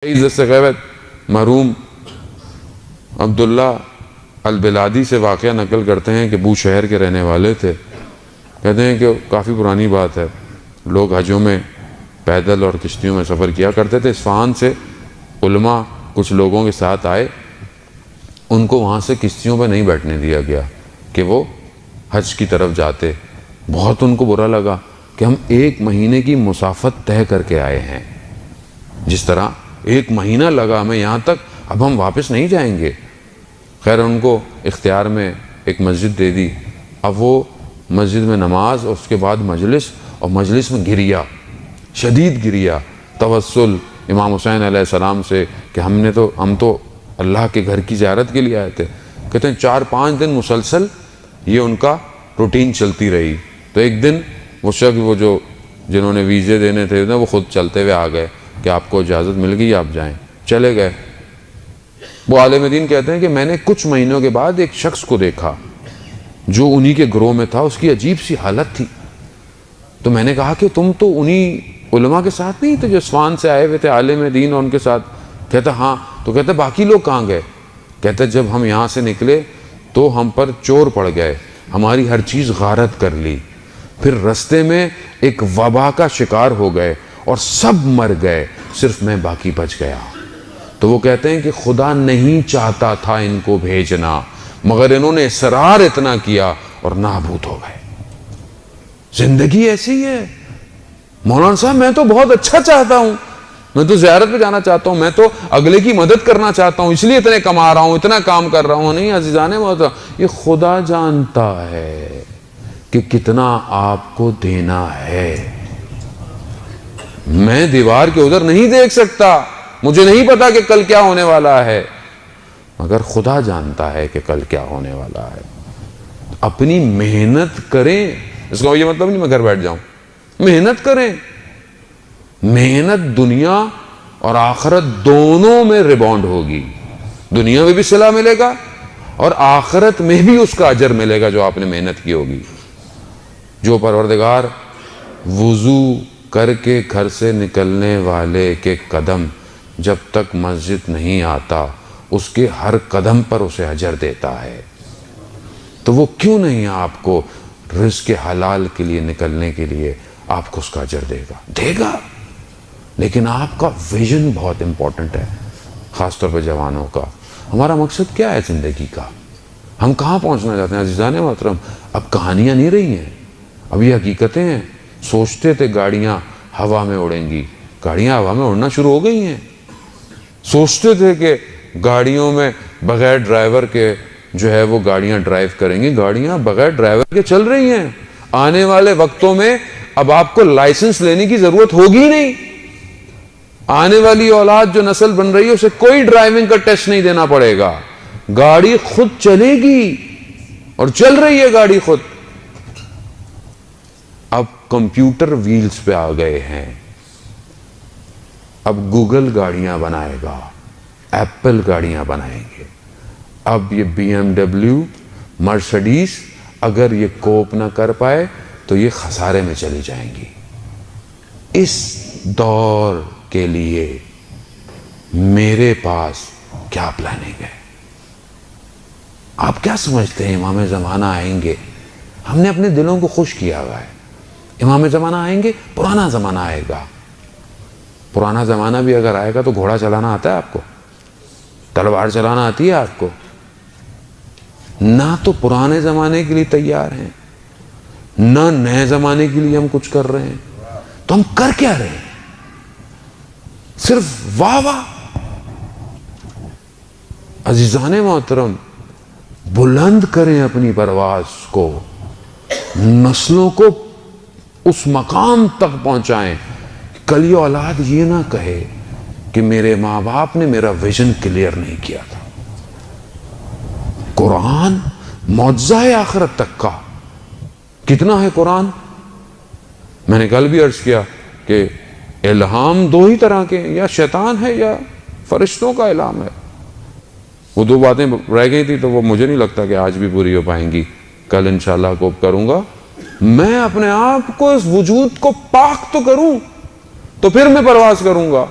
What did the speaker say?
عزت سے غیبت محروم عبداللہ البلادی سے واقعہ نقل کرتے ہیں کہ بو شہر کے رہنے والے تھے۔ کہتے ہیں کہ کافی پرانی بات ہے، لوگ حجوں میں پیدل اور کشتیوں میں سفر کیا کرتے تھے۔ اصفہان سے علماء کچھ لوگوں کے ساتھ آئے، ان کو وہاں سے کشتیوں پہ نہیں بیٹھنے دیا گیا کہ وہ حج کی طرف جاتے۔ بہت ان کو برا لگا کہ ہم 1 مہینے کی مسافت طے کر کے آئے ہیں، جس طرح 1 مہینہ لگا ہمیں یہاں تک، اب ہم واپس نہیں جائیں گے۔ خیر ان کو اختیار میں ایک مسجد دے دی۔ اب وہ مسجد میں نماز اور اس کے بعد مجلس، اور مجلس میں گریا، شدید گریا، توسل امام حسین علیہ السلام سے کہ ہم تو اللہ کے گھر کی زیارت کے لیے آئے تھے۔ کہتے ہیں 4-5 دن مسلسل یہ ان کا روٹین چلتی رہی۔ تو ایک دن وہ شخص جنہوں نے ویزے دینے تھے وہ خود چلتے ہوئے آ گئے کہ آپ کو اجازت مل گئی، آپ جائیں۔ چلے گئے۔ وہ عالم دین کہتے ہیں کہ میں نے کچھ مہینوں کے بعد ایک شخص کو دیکھا جو انہی کے گروہ میں تھا، اس کی عجیب سی حالت تھی۔ تو میں نے کہا کہ تم تو انہی علماء کے ساتھ نہیں تھے جو اصفہان سے آئے ہوئے تھے عالم دین اور ان کے ساتھ؟ کہتا ہاں۔ تو کہتے باقی لوگ کہاں گئے؟ کہتے جب ہم یہاں سے نکلے تو ہم پر چور پڑ گئے، ہماری ہر چیز غارت کر لی، پھر رستے میں ایک وبا کا شکار ہو گئے اور سب مر گئے، صرف میں باقی بچ گیا۔ تو وہ کہتے ہیں کہ خدا نہیں چاہتا تھا ان کو بھیجنا، مگر انہوں نے اصرار اتنا کیا اور نابود ہو گئے۔ زندگی ایسی ہے مولانا صاحب، میں تو بہت اچھا چاہتا ہوں، میں تو زیارت پہ جانا چاہتا ہوں، میں تو اگلے کی مدد کرنا چاہتا ہوں، اس لیے اتنے کما رہا ہوں، اتنا کام کر رہا ہوں۔ نہیں عزیزان محترم، یہ خدا جانتا ہے کہ کتنا آپ کو دینا ہے۔ میں دیوار کے ادھر نہیں دیکھ سکتا، مجھے نہیں پتا کہ کل کیا ہونے والا ہے، مگر خدا جانتا ہے کہ کل کیا ہونے والا ہے۔ اپنی محنت کریں، اس کا یہ مطلب نہیں میں گھر بیٹھ جاؤں، محنت کریں۔ محنت دنیا اور آخرت دونوں میں ریباؤنڈ ہوگی، دنیا میں بھی صلہ ملے گا اور آخرت میں بھی اس کا اجر ملے گا جو آپ نے محنت کی ہوگی۔ جو پروردگار وضو کر کے گھر سے نکلنے والے کے قدم جب تک مسجد نہیں آتا، اس کے ہر قدم پر اسے اجر دیتا ہے، تو وہ کیوں نہیں آپ کو رزق حلال کے لیے نکلنے کے لیے آپ کو اس کا اجر دے گا۔ لیکن آپ کا ویژن بہت امپورٹنٹ ہے، خاص طور پہ جوانوں کا۔ ہمارا مقصد کیا ہے زندگی کا؟ ہم کہاں پہنچنا چاہتے ہیں عزیزان محترم؟ اب کہانیاں نہیں رہی ہیں، اب یہ حقیقتیں ہیں۔ سوچتے تھے گاڑیاں ہوا میں اڑیں گی، گاڑیاں ہوا میں اڑنا شروع ہو گئی ہیں۔ سوچتے تھے کہ گاڑیوں میں بغیر ڈرائیور کے وہ گاڑیاں ڈرائیو کریں گی، گاڑیاں بغیر ڈرائیور کے چل رہی ہیں۔ آنے والے وقتوں میں اب آپ کو لائسنس لینے کی ضرورت ہوگی نہیں۔ آنے والی اولاد جو نسل بن رہی ہے اسے کوئی ڈرائیونگ کا ٹیسٹ نہیں دینا پڑے گا، گاڑی خود چلے گی، اور چل رہی ہے گاڑی خود۔ اب کمپیوٹر ویلز پہ آ گئے ہیں، اب گوگل گاڑیاں بنائے گا، ایپل گاڑیاں بنائیں گے۔ اب یہ BMW مرسڈیز اگر یہ کوپ نہ کر پائے تو یہ خسارے میں چلی جائیں گی۔ اس دور کے لیے میرے پاس کیا پلاننگ ہے؟ آپ کیا سمجھتے ہیں امام زمانہ آئیں گے؟ ہم نے اپنے دلوں کو خوش کیا ہوا ہے، امام زمانہ آئیں گے، پرانا زمانہ آئے گا۔ پرانا زمانہ بھی اگر آئے گا تو گھوڑا چلانا آتا ہے آپ کو؟ تلوار چلانا آتی ہے آپ کو؟ نہ تو پرانے زمانے کے لیے تیار ہیں، نہ نئے زمانے کے لیے ہم کچھ کر رہے ہیں، تو ہم کر کیا رہے ہیں؟ صرف واہ واہ۔ عزیزان محترم، بلند کریں اپنی پرواز کو، نسلوں کو اس مقام تک پہنچائیں کہ کل یہ اولاد یہ نہ کہے کہ میرے ماں باپ نے میرا ویژن کلیئر نہیں کیا تھا۔ قرآن معجزہ ہے آخرت تک کا۔ کتنا ہے قرآن؟ میں نے کل بھی عرض کیا کہ الہام 2 ہی طرح کے، یا شیطان ہے یا فرشتوں کا الہام ہے۔ وہ 2 باتیں رہ گئی تھی تو وہ مجھے نہیں لگتا کہ آج بھی پوری ہو پائیں گی، کل انشاءاللہ کوپ کروں گا۔ میں اپنے آپ کو اس وجود کو پاک تو کروں، تو پھر میں پرواز کروں گا۔